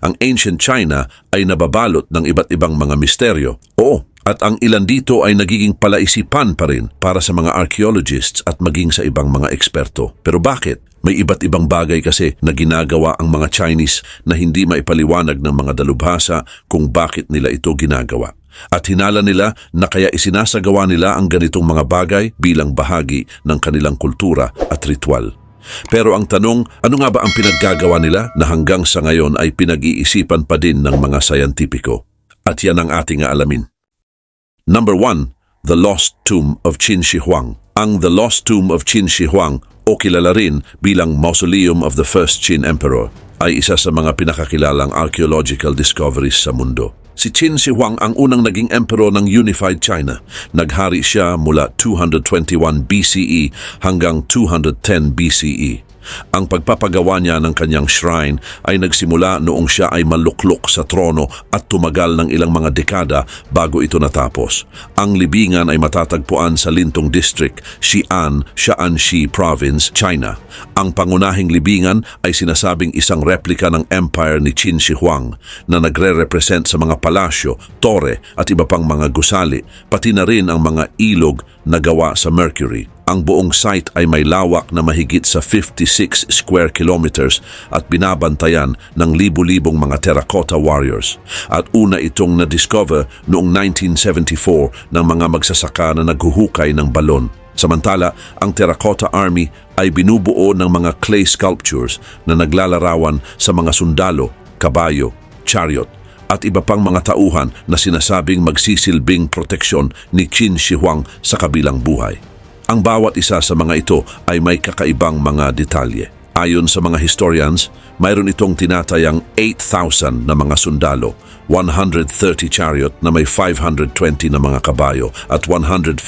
Ang ancient China ay nababalot ng iba't ibang mga misteryo. Oo, at ang ilan dito ay nagiging palaisipan pa rin para sa mga archaeologists at maging sa ibang mga eksperto. Pero bakit? May iba't ibang bagay kasi na ginagawa ang mga Chinese na hindi maipaliwanag ng mga dalubhasa kung bakit nila ito ginagawa. At hinala nila na kaya isinasagawa nila ang ganitong mga bagay bilang bahagi ng kanilang kultura at ritual. Pero ang tanong, ano nga ba ang pinaggagawa nila na hanggang sa ngayon ay pinag-iisipan pa din ng mga sayantipiko? At yan ang ating aalamin. Number 1, The Lost Tomb of Qin Shi Huang. Ang The Lost Tomb of Qin Shi Huang o kilala rin bilang Mausoleum of the First Qin Emperor ay isa sa mga pinakakilalang archaeological discoveries sa mundo. Si Qin Shi Huang ang unang naging emperor ng Unified China. Naghari siya mula 221 BCE hanggang 210 BCE. Ang pagpapagawa niya ng kanyang shrine ay nagsimula noong siya ay maluklok sa trono at tumagal ng ilang mga dekada bago ito natapos. Ang libingan ay matatagpuan sa Lintong District, Xi'an, Shaanxi Province, China. Ang pangunahing libingan ay sinasabing isang replika ng empire ni Qin Shi Huang na nagre-represent sa mga palasyo, tore at iba pang mga gusali, pati na rin ang mga ilog na gawa sa mercury. Ang buong site ay may lawak na mahigit sa 56 square kilometers at binabantayan ng libu-libong mga terracotta warriors. At una itong na-discover noong 1974 ng mga magsasaka na naghuhukay ng balon. Samantala, ang Terracotta Army ay binubuo ng mga clay sculptures na naglalarawan sa mga sundalo, kabayo, chariot, at iba pang mga tauhan na sinasabing magsisilbing proteksyon ni Qin Shi Huang sa kabilang buhay. Ang bawat isa sa mga ito ay may kakaibang mga detalye. Ayon sa mga historians, mayroon itong tinatayang 8,000 na mga sundalo, 130 chariot na may 520 na mga kabayo at 150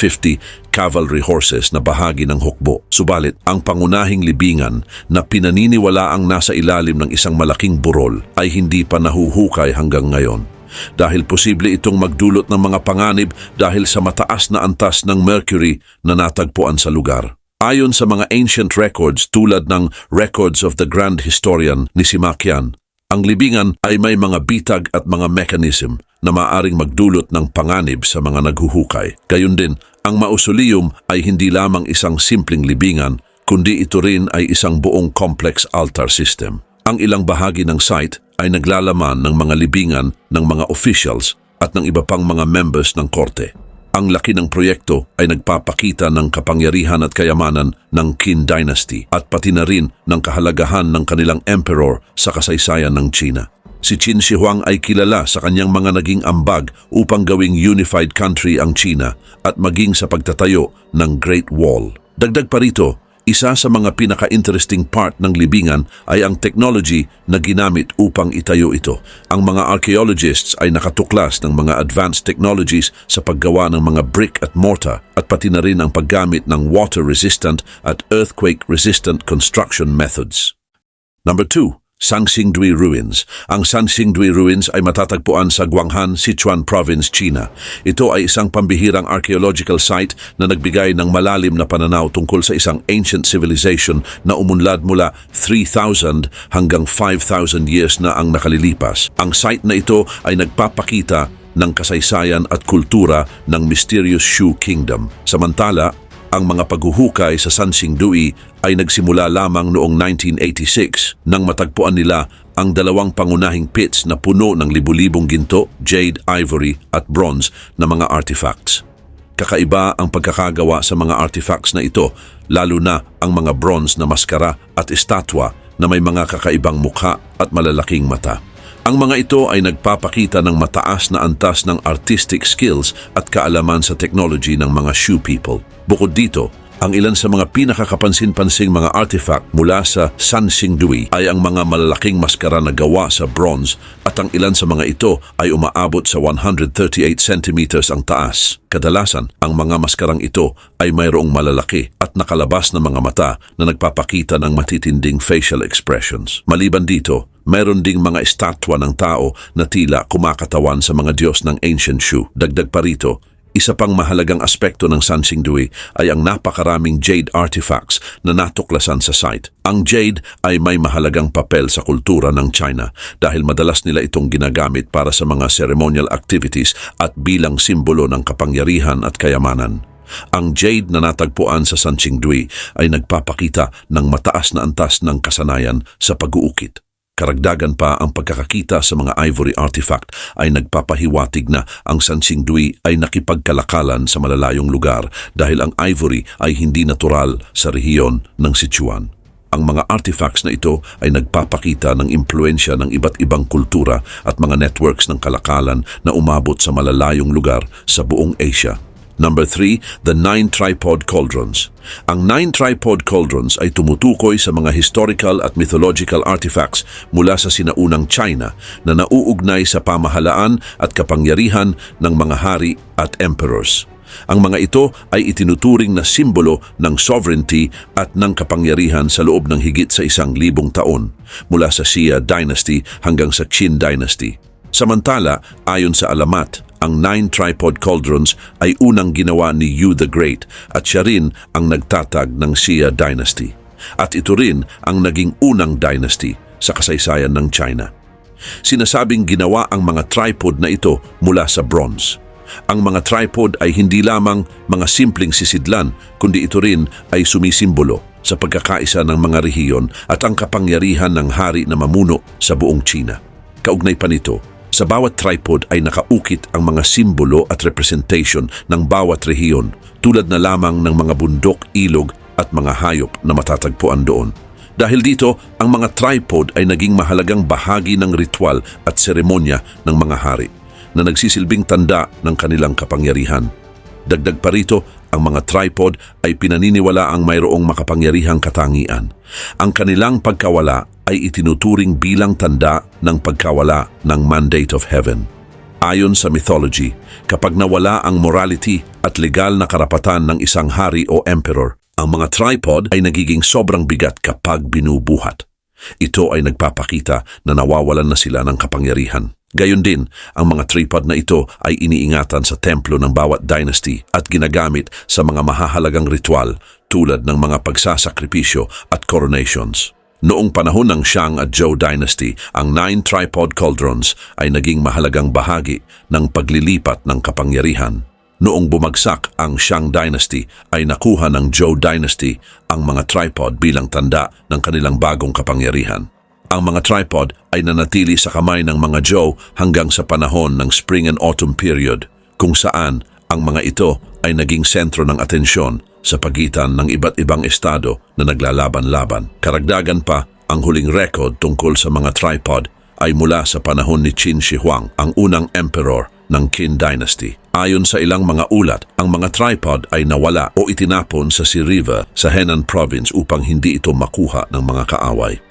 cavalry horses na bahagi ng hukbo. Subalit, ang pangunahing libingan na pinaniniwalaang nasa ilalim ng isang malaking burol ay hindi pa nahuhukay hanggang ngayon. Dahil posible itong magdulot ng mga panganib dahil sa mataas na antas ng mercury na natagpuan sa lugar. Ayon sa mga ancient records tulad ng Records of the Grand Historian ni Sima Qian, ang libingan ay may mga bitag at mga mechanism na maaring magdulot ng panganib sa mga naghuhukay. Gayun din, ang mausoleum ay hindi lamang isang simpleng libingan, kundi ito rin ay isang buong complex altar system. Ang ilang bahagi ng site ay naglalaman ng mga libingan ng mga officials at ng iba pang mga members ng korte. Ang laki ng proyekto ay nagpapakita ng kapangyarihan at kayamanan ng Qin Dynasty at pati na rin ng kahalagahan ng kanilang emperor sa kasaysayan ng China. Si Qin Shi Huang ay kilala sa kanyang mga naging ambag upang gawing unified country ang China at maging sa pagtatayo ng Great Wall. Dagdag pa rito, isa sa mga pinaka-interesting part ng libingan ay ang technology na ginamit upang itayo ito. Ang mga archaeologists ay nakatuklas ng mga advanced technologies sa paggawa ng mga brick at mortar at pati na rin ang paggamit ng water-resistant at earthquake-resistant construction methods. Number 2. Sanxingdui Ruins. Ang Sanxingdui Ruins ay matatagpuan sa Guanghan, Sichuan Province, China. Ito ay isang pambihirang archaeological site na nagbigay ng malalim na pananaw tungkol sa isang ancient civilization na umunlad mula 3,000 hanggang 5,000 years na ang nakalilipas. Ang site na ito ay nagpapakita ng kasaysayan at kultura ng mysterious Shu Kingdom. Samantala, ang mga paghuhukay sa Sanxingdui ay nagsimula lamang noong 1986 nang matagpuan nila ang dalawang pangunahing pits na puno ng libu-libong ginto, jade, ivory at bronze na mga artifacts. Kakaiba ang pagkakagawa sa mga artifacts na ito, lalo na ang mga bronze na maskara at estatwa na may mga kakaibang mukha at malalaking mata. Ang mga ito ay nagpapakita ng mataas na antas ng artistic skills at kaalaman sa technology ng mga Shu people. Bukod dito, ang ilan sa mga pinakakapansin-pansing mga artifact mula sa Sanxingdui ay ang mga malalaking maskara na gawa sa bronze at ang ilan sa mga ito ay umaabot sa 138 centimeters ang taas. Kadalasan, ang mga maskarang ito ay mayroong malalaki at nakalabas na mga mata na nagpapakita ng matitinding facial expressions. Maliban dito, mayroon ding mga estatwa ng tao na tila kumakatawan sa mga Diyos ng Ancient Shu. Dagdag pa rito, Isa pang mahalagang aspekto ng Sanxingdui ay ang napakaraming jade artifacts na natuklasan sa site. Ang jade ay may mahalagang papel sa kultura ng China dahil madalas nila itong ginagamit para sa mga ceremonial activities at bilang simbolo ng kapangyarihan at kayamanan. Ang jade na natagpuan sa Sanxingdui ay nagpapakita ng mataas na antas ng kasanayan sa pag-uukit. Karagdagan pa ang pagkakakita sa mga ivory artifact ay nagpapahiwatig na ang Sanxingdui ay nakipagkalakalan sa malalayong lugar dahil ang ivory ay hindi natural sa rehiyon ng Sichuan. Ang mga artifacts na ito ay nagpapakita ng impluensya ng iba't ibang kultura at mga networks ng kalakalan na umabot sa malalayong lugar sa buong Asia. Number 3, the 9 tripod cauldrons. Ang 9 tripod cauldrons ay tumutukoy sa mga historical at mythological artifacts mula sa sinaunang China na nauugnay sa pamahalaan at kapangyarihan ng mga hari at emperors. Ang mga ito ay itinuturing na simbolo ng sovereignty at ng kapangyarihan sa loob ng higit sa 1,000 taon, mula sa Xia Dynasty hanggang sa Qin Dynasty. Samantala, ayon sa alamat, ang 9 tripod cauldrons ay unang ginawa ni Yu the Great at siya rin ang nagtatag ng Xia Dynasty. At ito rin ang naging unang dynasty sa kasaysayan ng China. Sinasabing ginawa ang mga tripod na ito mula sa bronze. Ang mga tripod ay hindi lamang mga simpleng sisidlan, kundi ito rin ay sumisimbolo sa pagkakaisa ng mga rehiyon at ang kapangyarihan ng hari na mamuno sa buong China. Kaugnay pa nito, sa bawat tripod ay nakaukit ang mga simbolo at representation ng bawat rehiyon tulad na lamang ng mga bundok, ilog at mga hayop na matatagpuan doon. Dahil dito, ang mga tripod ay naging mahalagang bahagi ng ritual at seremonya ng mga hari na nagsisilbing tanda ng kanilang kapangyarihan. Dagdag pa rito, ang mga tripod ay pinaniniwala ang mayroong makapangyarihang katangian. Ang kanilang pagkawala ay itinuturing bilang tanda ng pagkawala ng mandate of heaven. Ayon sa mythology, kapag nawala ang morality at legal na karapatan ng isang hari o emperor, ang mga tripod ay nagiging sobrang bigat kapag binubuhat. Ito ay nagpapakita na nawawalan na sila ng kapangyarihan. Gayon din, ang mga tripod na ito ay iniingatan sa templo ng bawat dynasty at ginagamit sa mga mahahalagang ritual tulad ng mga pagsasakripisyo at coronations. Noong panahon ng Shang at Zhou Dynasty, ang 9 tripod cauldrons ay naging mahalagang bahagi ng paglilipat ng kapangyarihan. Noong bumagsak ang Shang Dynasty ay nakuha ng Zhou Dynasty ang mga tripod bilang tanda ng kanilang bagong kapangyarihan. Ang mga tripod ay nanatili sa kamay ng mga Zhou hanggang sa panahon ng Spring and Autumn period, kung saan ang mga ito ay naging sentro ng atensyon sa pagitan ng iba't ibang estado na naglalaban-laban. Karagdagan pa, ang huling record tungkol sa mga tripod ay mula sa panahon ni Qin Shi Huang, ang unang emperor ng Qin Dynasty. Ayon sa ilang mga ulat, ang mga tripod ay nawala o itinapon sa Xi River sa Henan Province upang hindi ito makuha ng mga kaaway.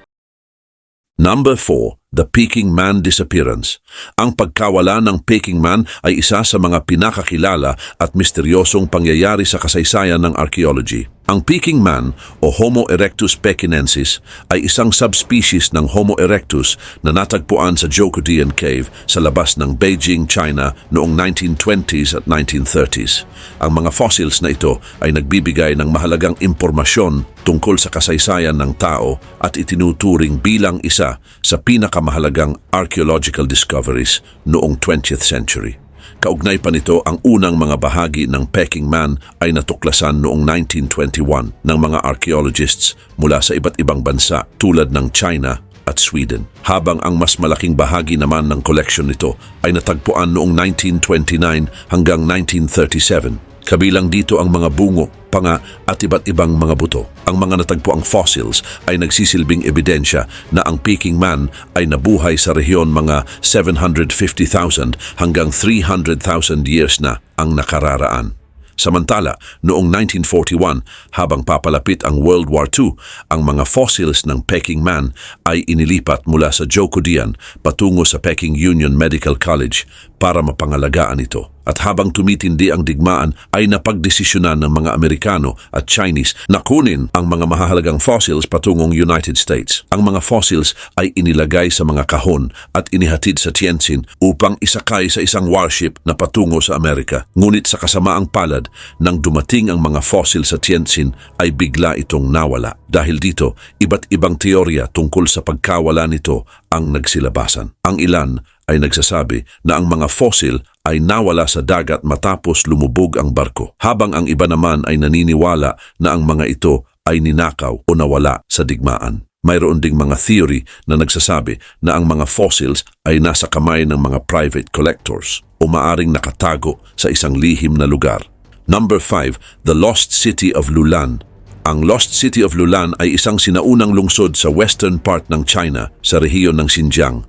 Number 4, the Peking Man disappearance. Ang pagkawala ng Peking Man ay isa sa mga pinakakilala at misteryosong pangyayari sa kasaysayan ng archaeology. Ang Peking Man o Homo erectus pekinensis ay isang subspecies ng Homo erectus na natagpuan sa Zhoukoudian Cave sa labas ng Beijing, China noong 1920s at 1930s. Ang mga fossils na ito ay nagbibigay ng mahalagang impormasyon tungkol sa kasaysayan ng tao at itinuturing bilang isa sa pinakamahalagang archaeological discoveries noong 20th century. Kaugnay pa nito, ang unang mga bahagi ng Peking Man ay natuklasan noong 1921 ng mga archaeologists mula sa iba't ibang bansa tulad ng China at Sweden. Habang ang mas malaking bahagi naman ng collection nito ay natagpuan noong 1929 hanggang 1937. Kabilang dito ang mga bungo, panga at iba't ibang mga buto. Ang mga natagpuang fossils ay nagsisilbing ebidensya na ang Peking Man ay nabuhay sa rehiyon mga 750,000 hanggang 300,000 years na ang nakararaan. Samantala, noong 1941, habang papalapit ang World War II, ang mga fossils ng Peking Man ay inilipat mula sa Zhoukoudian patungo sa Peking Union Medical College para mapangalagaan ito. At habang tumitindi ang digmaan ay napagdesisyonan ng mga Amerikano at Chinese na kunin ang mga mahahalagang fossils patungong United States. Ang mga fossils ay inilagay sa mga kahon at inihatid sa Tianjin upang isakay sa isang warship na patungo sa Amerika. Ngunit sa kasamaang palad, nang dumating ang mga fossil sa Tianjin ay bigla itong nawala. Dahil dito, iba't ibang teorya tungkol sa pagkawala nito ang nagsilabasan. Ang ilan ay nagsasabi na ang mga fossil ay nawala sa dagat matapos lumubog ang barko, habang ang iba naman ay naniniwala na ang mga ito ay ninakaw o nawala sa digmaan. Mayroon ding mga theory na nagsasabi na ang mga fossils ay nasa kamay ng mga private collectors o maaring nakatago sa isang lihim na lugar. Number 5, the Lost City of Lulan. Ang Lost City of Lulan ay isang sinaunang lungsod sa western part ng China sa rehiyon ng Xinjiang.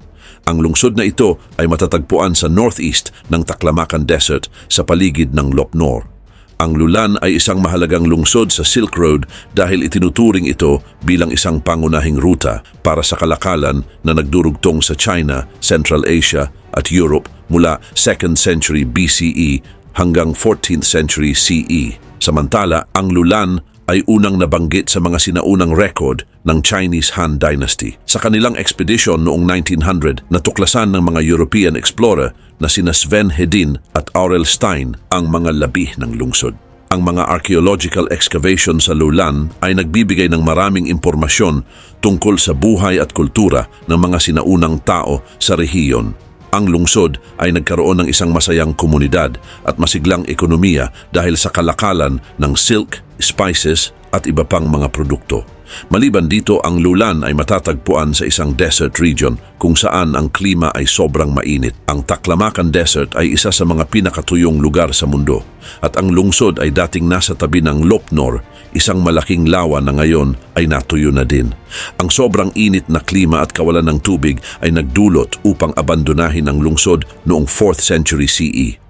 Ang lungsod na ito ay matatagpuan sa northeast ng Taklamakan Desert sa paligid ng Lopnor. Ang Lulan ay isang mahalagang lungsod sa Silk Road dahil itinuturing ito bilang isang pangunahing ruta para sa kalakalan na nagdurugtong sa China, Central Asia at Europe mula 2nd century BCE hanggang 14th century CE. Samantala, ang Lulan ay unang nabanggit sa mga sinaunang record ng Chinese Han Dynasty. Sa kanilang expedition noong 1900, natuklasan ng mga European explorer na sina Sven Hedin at Aurel Stein ang mga labi ng lungsod. Ang mga archaeological excavation sa Lulan ay nagbibigay ng maraming impormasyon tungkol sa buhay at kultura ng mga sinaunang tao sa rehiyon. Ang lungsod ay nagkaroon ng isang masayang komunidad at masiglang ekonomiya dahil sa kalakalan ng silk, spices at iba pang mga produkto. Maliban dito, ang Lulan ay matatagpuan sa isang desert region kung saan ang klima ay sobrang mainit. Ang Taklamakan Desert ay isa sa mga pinakatuyong lugar sa mundo at ang lungsod ay dating nasa tabi ng Lopnor, isang malaking lawa na ngayon ay natuyo na din. Ang sobrang init na klima at kawalan ng tubig ay nagdulot upang abandonahin ang lungsod noong 4th century CE.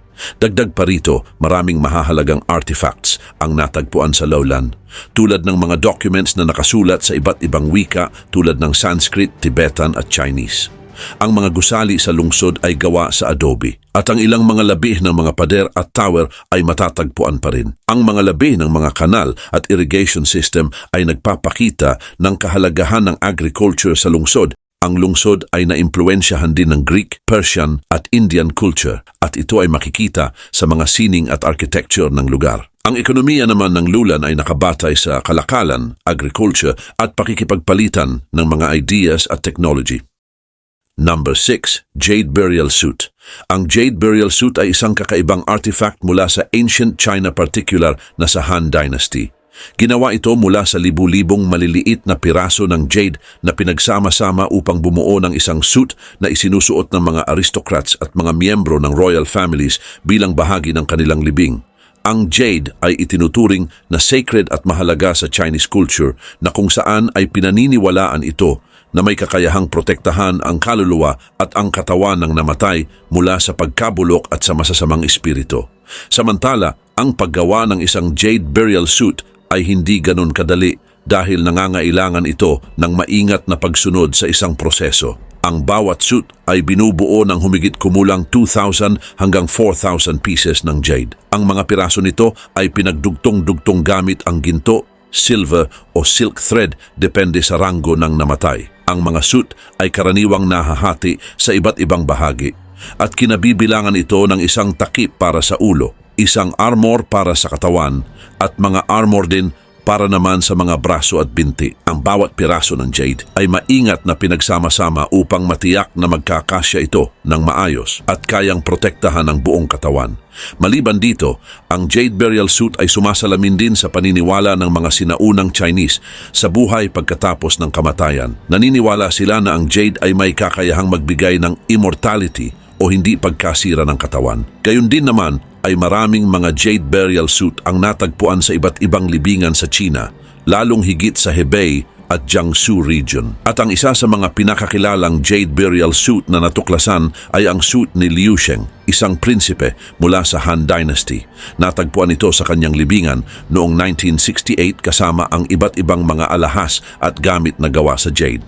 Dagdag pa rito, maraming mahahalagang artifacts ang natagpuan sa Lulan, tulad ng mga documents na nakasulat sa iba't ibang wika tulad ng Sanskrit, Tibetan at Chinese. Ang mga gusali sa lungsod ay gawa sa adobe at ang ilang mga labi ng mga pader at tower ay matatagpuan pa rin. Ang mga labi ng mga kanal at irrigation system ay nagpapakita ng kahalagahan ng agriculture sa lungsod. Ang lungsod ay naimpluwensyahan din ng Greek, Persian at Indian culture at ito ay makikita sa mga sining at architecture ng lugar. Ang ekonomiya naman ng Lulan ay nakabatay sa kalakalan, agriculture at pakikipagpalitan ng mga ideas at technology. Number 6, Jade Burial Suit. Ang Jade Burial Suit ay isang kakaibang artifact mula sa ancient China, particular na sa Han Dynasty. Ginawa ito mula sa libu-libong maliliit na piraso ng jade na pinagsama-sama upang bumuo ng isang suit na isinusuot ng mga aristocrats at mga miyembro ng royal families bilang bahagi ng kanilang libing. Ang jade ay itinuturing na sacred at mahalaga sa Chinese culture na kung saan ay pinaniniwalaan ito na may kakayahang protektahan ang kaluluwa at ang katawan ng namatay mula sa pagkabulok at sa masasamang espiritu. Samantala, ang paggawa ng isang jade burial suit ay hindi ganun kadali dahil nangangailangan ito ng maingat na pagsunod sa isang proseso. Ang bawat suit ay binubuo ng humigit kumulang 2,000 hanggang 4,000 pieces ng jade. Ang mga piraso nito ay pinagdugtong-dugtong gamit ang ginto, silver o silk thread depende sa ranggo ng namatay. Ang mga suit ay karaniwang nahahati sa iba't ibang bahagi at kinabibilangan ito ng isang takip para sa ulo, isang armor para sa katawan at mga armor din para naman sa mga braso at binti. Ang bawat piraso ng jade ay maingat na pinagsama-sama upang matiyak na magkakasya ito ng maayos at kayang protektahan ang buong katawan. Maliban dito, ang jade burial suit ay sumasalamin din sa paniniwala ng mga sinaunang Chinese sa buhay pagkatapos ng kamatayan. Naniniwala sila na ang jade ay may kakayahang magbigay ng immortality o hindi pagkasira ng katawan. Gayon din naman ay maraming mga jade burial suit ang natagpuan sa iba't ibang libingan sa China, lalong higit sa Hebei at Jiangsu region. At ang isa sa mga pinakakilalang jade burial suit na natuklasan ay ang suit ni Liu Sheng, isang prinsipe mula sa Han Dynasty. Natagpuan ito sa kanyang libingan noong 1968 kasama ang iba't ibang mga alahas at gamit na gawa sa jade.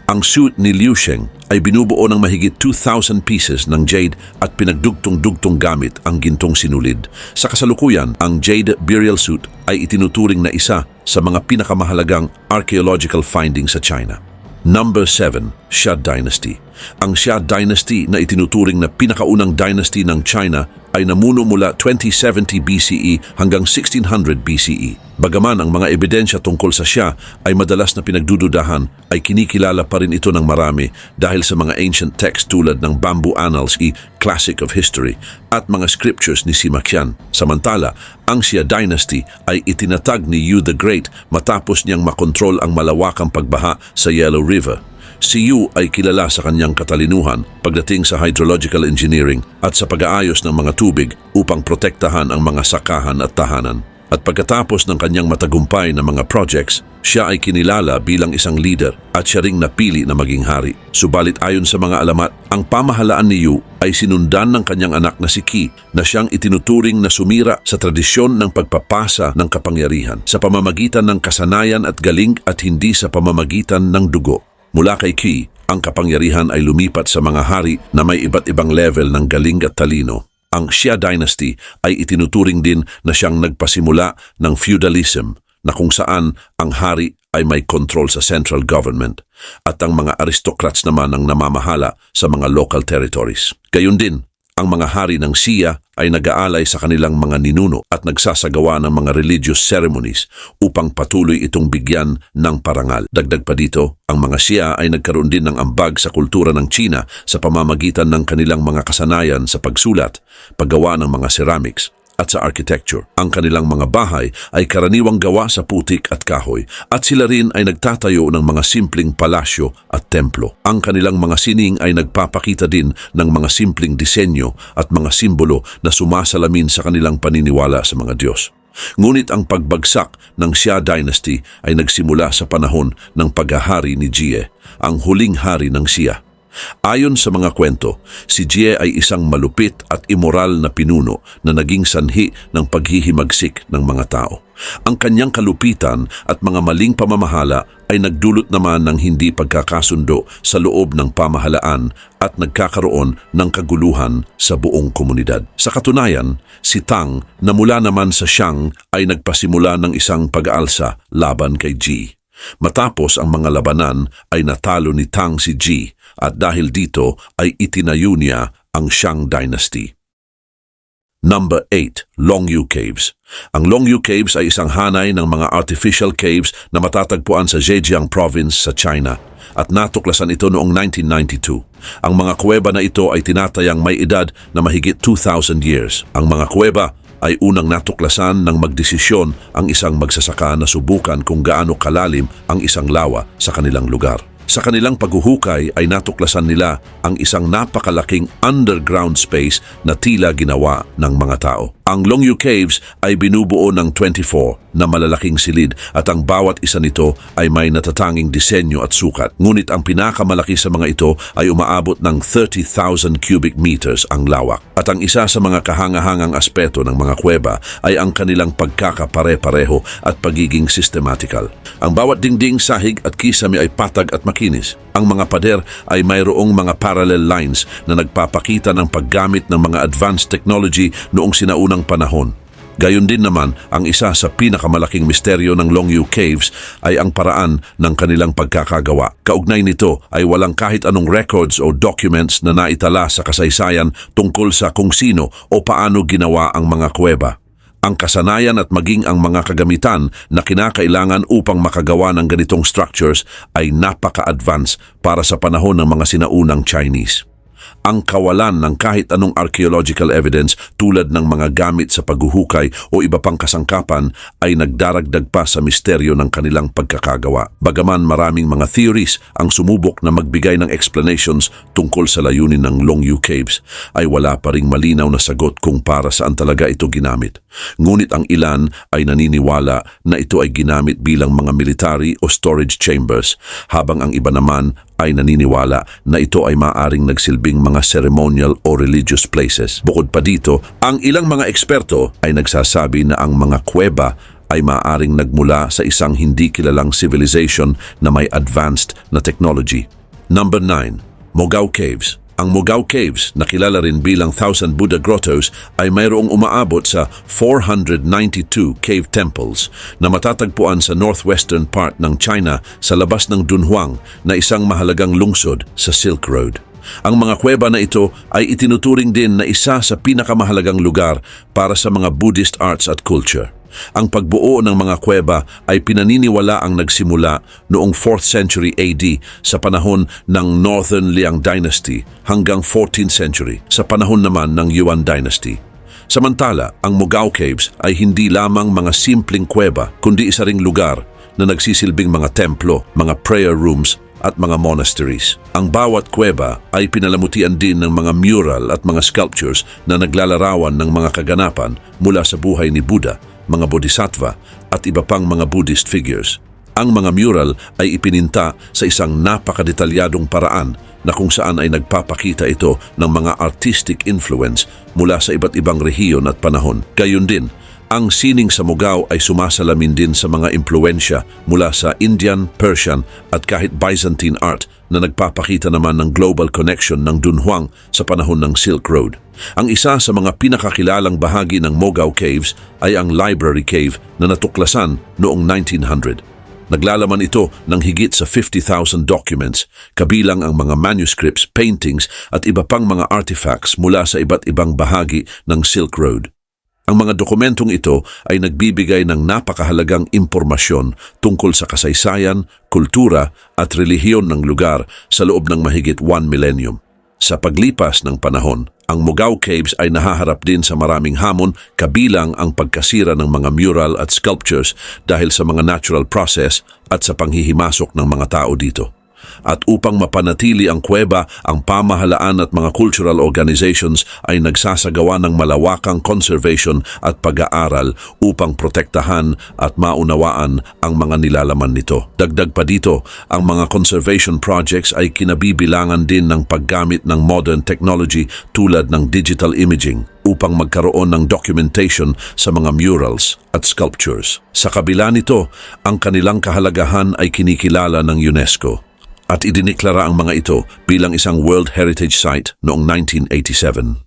Ang suit ni Liu Sheng ay binubuo ng mahigit 2,000 pieces ng jade at pinagdugtong-dugtong gamit ang gintong sinulid. Sa kasalukuyan, ang jade burial suit ay itinuturing na isa sa mga pinakamahalagang archaeological findings sa China. Number 7, Xia Dynasty. Ang Xia Dynasty na itinuturing na pinakaunang dynasty ng China ay namuno mula 2070 BCE hanggang 1600 BCE. Bagaman ang mga ebidensya tungkol sa Xia ay madalas na pinagdududahan, ay kinikilala pa rin ito ng marami dahil sa mga ancient texts tulad ng Bamboo Annals, Classic of History, at mga scriptures ni Sima Qian. Samantala, ang Xia Dynasty ay itinatag ni Yu the Great matapos niyang makontrol ang malawakang pagbaha sa Yellow River. Si Yu ay kilala sa kanyang katalinuhan pagdating sa hydrological engineering at sa pag-aayos ng mga tubig upang protektahan ang mga sakahan at tahanan. At pagkatapos ng kanyang matagumpay na mga projects, siya ay kinilala bilang isang leader at siya ring napili na maging hari. Subalit ayon sa mga alamat, ang pamahalaan ni Yu ay sinundan ng kanyang anak na si Qi na siyang itinuturing na sumira sa tradisyon ng pagpapasa ng kapangyarihan sa pamamagitan ng kasanayan at galing at hindi sa pamamagitan ng dugo. Mula kay Qi, ang kapangyarihan ay lumipat sa mga hari na may iba't ibang level ng galing at talino. Ang Xia Dynasty ay itinuturing din na siyang nagpasimula ng feudalism na kung saan ang hari ay may control sa central government at ang mga aristocrats naman ang namamahala sa mga local territories. Gayun din, ang mga hari ng Xia ay nag-aalay sa kanilang mga ninuno at nagsasagawa ng mga religious ceremonies upang patuloy itong bigyan ng parangal. Dagdag pa dito, ang mga Xia ay nagkaroon din ng ambag sa kultura ng China sa pamamagitan ng kanilang mga kasanayan sa pagsulat, paggawa ng mga ceramics, at sa architecture. Ang kanilang mga bahay ay karaniwang gawa sa putik at kahoy at sila rin ay nagtatayo ng mga simpleng palasyo at templo. Ang kanilang mga sining ay nagpapakita din ng mga simpleng disenyo at mga simbolo na sumasalamin sa kanilang paniniwala sa mga Diyos. Ngunit ang pagbagsak ng Xia Dynasty ay nagsimula sa panahon ng paghahari ni Jie, ang huling hari ng Xia. Ayon sa mga kwento, si Jie ay isang malupit at immoral na pinuno na naging sanhi ng paghihimagsik ng mga tao. Ang kanyang kalupitan at mga maling pamamahala ay nagdulot naman ng hindi pagkakasundo sa loob ng pamahalaan at nagkakaroon ng kaguluhan sa buong komunidad. Sa katunayan, si Tang na mula naman sa Xiang ay nagpasimula ng isang pag-aalsa laban kay Ji. Matapos ang mga labanan ay natalo ni Tang si Ji at dahil dito ay itinayo niya ang Xiang Dynasty. Number 8, Longyu Caves. Ang Longyu Caves ay isang hanay ng mga artificial caves na matatagpuan sa Zhejiang Province sa China at natuklasan ito noong 1992. Ang mga kuweba na ito ay tinatayang may edad na mahigit 2,000 years. Ang mga kuweba ay unang natuklasan ng magdesisyon ang isang magsasaka na subukan kung gaano kalalim ang isang lawa sa kanilang lugar. Sa kanilang paghuhukay ay natuklasan nila ang isang napakalaking underground space na tila ginawa ng mga tao. Ang Longyu Caves ay binubuo ng 24 na malalaking silid at ang bawat isa nito ay may natatanging disenyo at sukat. Ngunit ang pinakamalaki sa mga ito ay umaabot ng 30,000 cubic meters ang lawak. At ang isa sa mga kahangahangang aspeto ng mga kuweba ay ang kanilang pagkakapare-pareho at pagiging systematical. Ang bawat dingding, sahig at kisame ay patag at makinis. Ang mga pader ay mayroong mga parallel lines na nagpapakita ng paggamit ng mga advanced technology noong sinaunang panahon. Gayon din naman, ang isa sa pinakamalaking misteryo ng Longyu Caves ay ang paraan ng kanilang pagkakagawa. Kaugnay nito ay walang kahit anong records o documents na naitala sa kasaysayan tungkol sa kung sino o paano ginawa ang mga kuweba. Ang kasanayan at maging ang mga kagamitan na kinakailangan upang makagawa ng ganitong structures ay napaka-advance para sa panahon ng mga sinaunang Chinese. Ang kawalan ng kahit anong archaeological evidence tulad ng mga gamit sa paghuhukay o iba pang kasangkapan ay nagdaragdag pa sa misteryo ng kanilang pagkakagawa. Bagaman maraming mga theories ang sumubok na magbigay ng explanations tungkol sa layunin ng Longyu Caves, ay wala pa ring malinaw na sagot kung para saan talaga ito ginamit. Ngunit ang ilan ay naniniwala na ito ay ginamit bilang mga military o storage chambers, habang ang iba naman ay naniniwala na ito ay maaring nagsilbing mga ceremonial o religious places. Bukod pa dito, ang ilang mga eksperto ay nagsasabi na ang mga kuweba ay maaaring nagmula sa isang hindi kilalang civilization na may advanced na technology. Number 9. Mogao Caves. Ang Mogao Caves, na kilala rin bilang Thousand Buddha Grottos, ay mayroong umaabot sa 492 cave temples na matatagpuan sa northwestern part ng China sa labas ng Dunhuang na isang mahalagang lungsod sa Silk Road. Ang mga kuweba na ito ay itinuturing din na isa sa pinakamahalagang lugar para sa mga Buddhist arts at culture. Ang pagbuo ng mga kuweba ay pinaniniwala ang nagsimula noong 4th century AD sa panahon ng Northern Liang Dynasty hanggang 14th century sa panahon naman ng Yuan Dynasty. Samantala, ang Mogao Caves ay hindi lamang mga simpleng kuweba kundi isa ring lugar na nagsisilbing mga templo, mga prayer rooms at mga monasteries. Ang bawat kuweba ay pinalamutian din ng mga mural at mga sculptures na naglalarawan ng mga kaganapan mula sa buhay ni Buddha, mga bodhisattva at iba pang mga Buddhist figures. Ang mga mural ay ipininta sa isang napakadetalyadong paraan na kung saan ay nagpapakita ito ng mga artistic influence mula sa iba't ibang rehiyon at panahon. Gayon din, ang sining sa Mogao ay sumasalamin din sa mga impluensya mula sa Indian, Persian at kahit Byzantine art na nagpapakita naman ng global connection ng Dunhuang sa panahon ng Silk Road. Ang isa sa mga pinakakilalang bahagi ng Mogao Caves ay ang Library Cave na natuklasan noong 1900. Naglalaman ito ng higit sa 50,000 documents, kabilang ang mga manuscripts, paintings at iba pang mga artifacts mula sa iba't ibang bahagi ng Silk Road. Ang mga dokumentong ito ay nagbibigay ng napakahalagang impormasyon tungkol sa kasaysayan, kultura at relihiyon ng lugar sa loob ng mahigit 1 millennium. Sa paglipas ng panahon, ang Mogao Caves ay nahaharap din sa maraming hamon kabilang ang pagkasira ng mga mural at sculptures dahil sa mga natural process at sa panghihimasok ng mga tao dito. At upang mapanatili ang kuweba, ang pamahalaan at mga cultural organizations ay nagsasagawa ng malawakang conservation at pag-aaral upang protektahan at maunawaan ang mga nilalaman nito. Dagdag pa dito, ang mga conservation projects ay kinabibilangan din ng paggamit ng modern technology tulad ng digital imaging upang magkaroon ng documentation sa mga murals at sculptures. Sa kabila nito, ang kanilang kahalagahan ay kinikilala ng UNESCO at idiniklara ang mga ito bilang isang World Heritage Site noong 1987.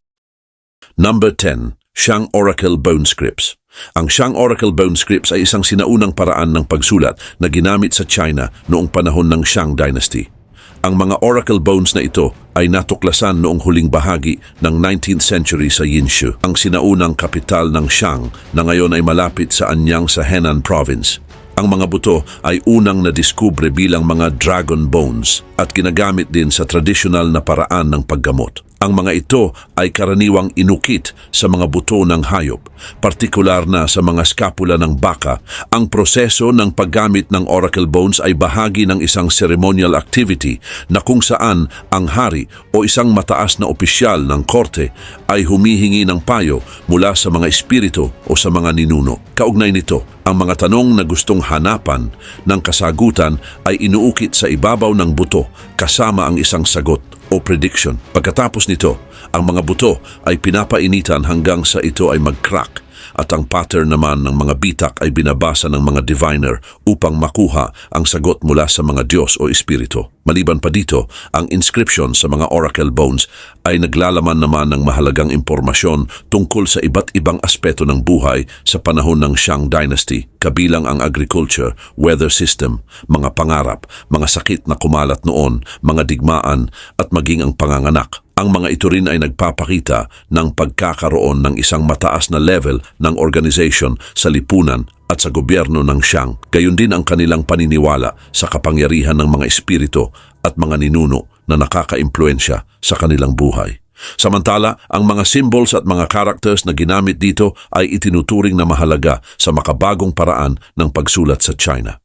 Number 10. Shang Oracle Bone Scripts. Ang Shang Oracle Bone Scripts ay isang sinaunang paraan ng pagsulat na ginamit sa China noong panahon ng Shang Dynasty. Ang mga oracle bones na ito ay natuklasan noong huling bahagi ng 19th century sa Yinshu, ang sinaunang kapital ng Shang na ngayon ay malapit sa Anyang sa Henan Province. Ang mga buto ay unang nadiskubre bilang mga dragon bones at ginagamit din sa tradisyonal na paraan ng paggamot. Ang mga ito ay karaniwang inukit sa mga buto ng hayop, partikular na sa mga skapula ng baka. Ang proseso ng paggamit ng oracle bones ay bahagi ng isang ceremonial activity na kung saan ang hari o isang mataas na opisyal ng korte ay humihingi ng payo mula sa mga espiritu o sa mga ninuno. Kaugnay nito, ang mga tanong na gustong hanapan ng kasagutan ay inuukit sa ibabaw ng buto kasama ang isang sagot o prediction. Pagkatapos nito, ang mga buto ay pinapainitan hanggang sa ito ay mag-crack at ang pattern naman ng mga bitak ay binabasa ng mga diviner upang makuha ang sagot mula sa mga Diyos o Espiritu. Maliban pa dito, ang inscription sa mga oracle bones ay naglalaman naman ng mahalagang impormasyon tungkol sa iba't ibang aspeto ng buhay sa panahon ng Shang Dynasty, kabilang ang agriculture, weather system, mga pangarap, mga sakit na kumalat noon, mga digmaan at maging ang panganganak. Ang mga ito rin ay nagpapakita ng pagkakaroon ng isang mataas na level ng organization sa lipunan at sa gobyerno ng Shang. Gayon din ang kanilang paniniwala sa kapangyarihan ng mga espiritu at mga ninuno na nakakaimpluensya sa kanilang buhay. Samantala, ang mga symbols at mga characters na ginamit dito ay itinuturing na mahalaga sa makabagong paraan ng pagsulat sa China.